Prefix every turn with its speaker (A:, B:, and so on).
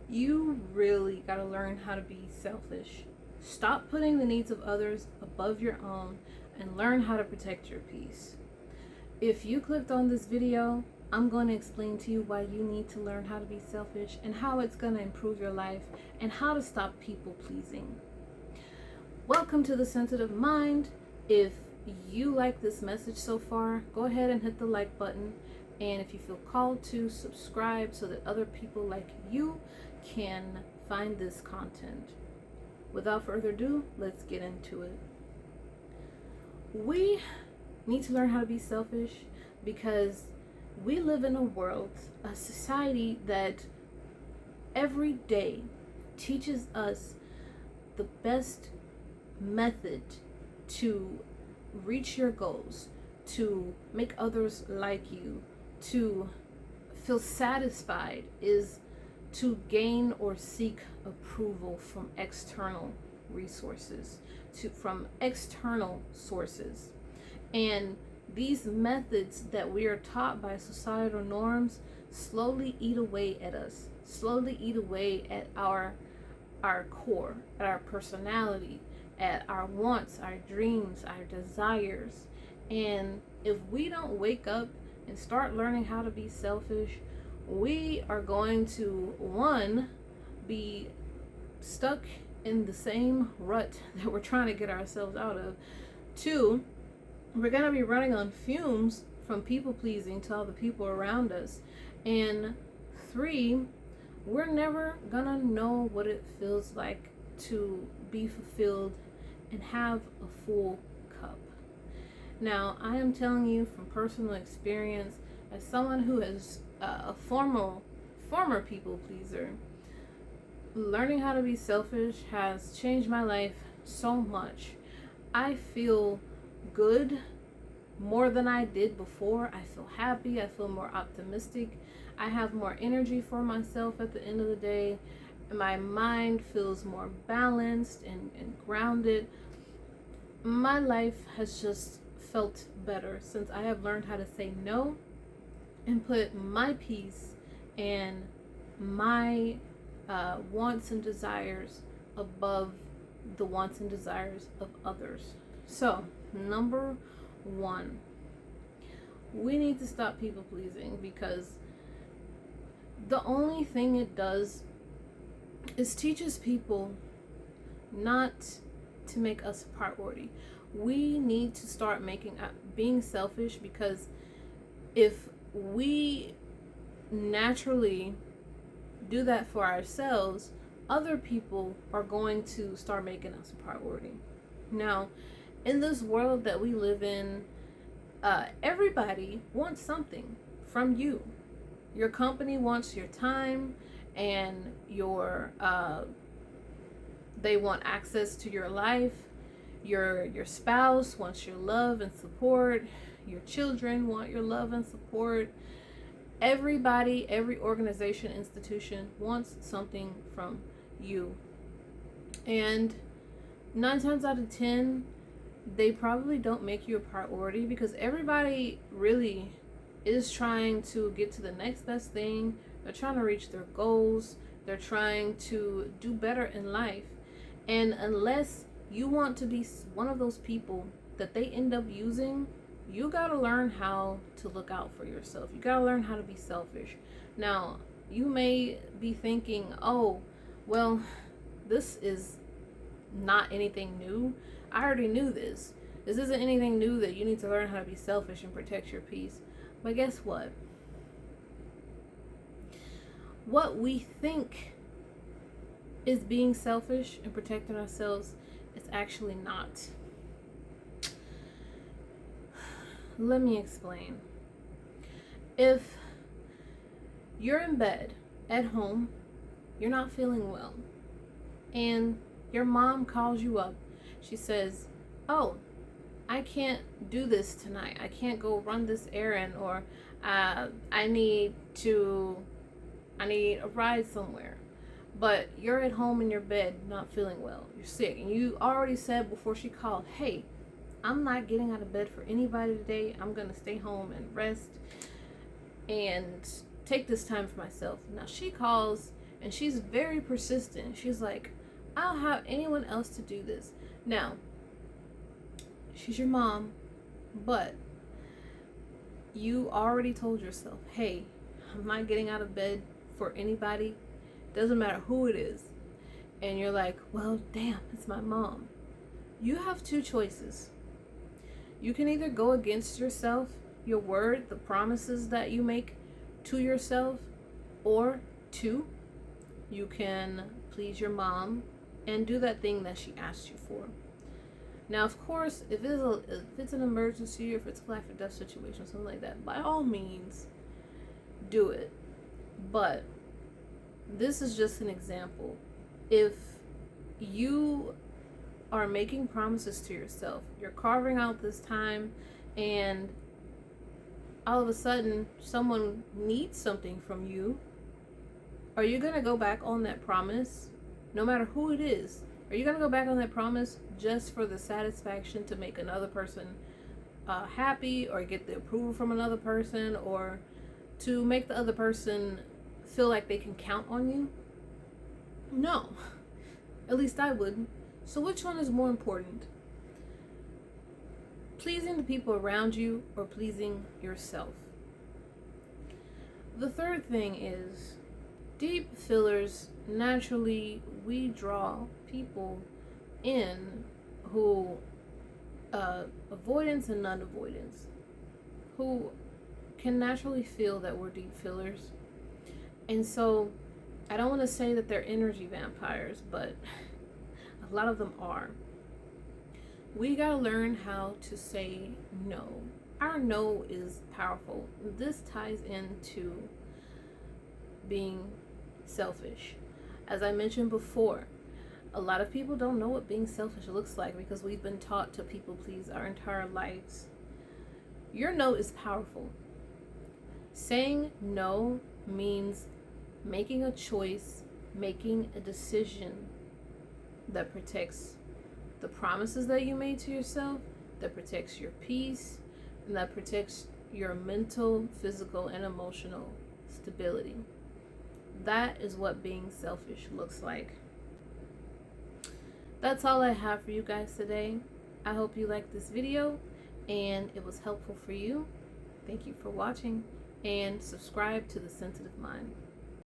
A: You really got to learn how to be selfish. Stop putting the needs of others above your own and learn how to protect your peace. If you clicked on this video, I'm going to explain to you why you need to learn how to be selfish and how it's going to improve your life and how to stop people pleasing. Welcome to The Sensitive Mind. If you like this message so far, go ahead and hit the like button. And if you feel called to, subscribe so that other people like you can find this content. Without further ado, let's get into it. We need to learn how to be selfish because we live in a world, a society that every day teaches us the best method to reach your goals, to make others like you, to feel satisfied is to gain or seek approval from external resources, from external sources. And these methods that we are taught by societal norms slowly eat away at us, slowly eat away at our core, at our personality, at our wants, our dreams, our desires. And if we don't wake up and start learning how to be selfish, we are going to, one, be stuck in the same rut that we're trying to get ourselves out of. Two, we're going to be running on fumes from people pleasing to all the people around us. And three, we're never going to know what it feels like to be fulfilled and have a full cup. Now, I am telling you from personal experience, as someone who is a former people pleaser, learning how to be selfish has changed my life so much. I feel good more than I did before. I feel happy. I feel more optimistic. I have more energy for myself at the end of the day. My mind feels more balanced and grounded. My life has just felt better since I have learned how to say no and put my peace and my wants and desires above the wants and desires of others. So, number one, we need to stop people pleasing, because the only thing it does is teaches people not to make us a priority. We need to start being selfish, because if we naturally do that for ourselves, other people are going to start making us a priority. Now, in this world that we live in, everybody wants something from you. Your company wants your time, and they want access to your life. Your spouse wants your love and support. Your children want your love and support. Everybody, every organization, institution wants something from you. And 9 times out of 10, they probably don't make you a priority, because everybody really is trying to get to the next best thing. They're trying to reach their goals. They're trying to do better in life. And unless you want to be one of those people that they end up using, you got to learn how to look out for yourself. You got to learn how to be selfish. Now, you may be thinking, oh, well, this is not anything new. I already knew this. This isn't anything new that you need to learn how to be selfish and protect your peace. But guess what? What we think is being selfish and protecting ourselves is actually not. Let me explain. If you're in bed at home, you're not feeling well, and your mom calls you up, she says, oh, I can't do this tonight. I can't go run this errand, or I need a ride somewhere. But you're at home in your bed not feeling well. You're sick, and you already said before she called, hey, I'm not getting out of bed for anybody today. I'm going to stay home and rest and take this time for myself. Now she calls And she's very persistent. She's like, I don't have anyone else to do this. Now, she's your mom, but you already told yourself, hey, I'm not getting out of bed for anybody. Doesn't matter who it is. And you're like, well, damn, it's my mom. You have two choices. You can either go against yourself, your word, the promises that you make to yourself, or two, you can please your mom and do that thing that she asked you for. Now, of course, if it's an emergency, or if it's a life or death situation, something like that, by all means, do it. But this is just an example. If you are making promises to yourself, you're carving out this time, and all of a sudden someone needs something from you, are you going to go back on that promise, no matter who it is? Are you going to go back on that promise just for the satisfaction to make another person happy, or get the approval from another person, or to make the other person feel like they can count on you? No. At least I wouldn't. So which one is more important? Pleasing the people around you, or pleasing yourself? The third thing is, deep fillers, naturally, we draw people in who, avoidance and non-avoidance, who can naturally feel that we're deep fillers. And so, I don't want to say that they're energy vampires, but a lot of them are. We gotta learn how to say no. Our no is powerful. This ties into being selfish. As I mentioned before, a lot of people don't know what being selfish looks like because we've been taught to people please our entire lives. Your no is powerful. Saying no means making a choice, making a decision that protects the promises that you made to yourself, that protects your peace, and that protects your mental, physical, and emotional stability. That is what being selfish looks like. That's all I have for you guys today. I hope you liked this video and it was helpful for you. Thank you for watching, and subscribe to The Sensitive Mind.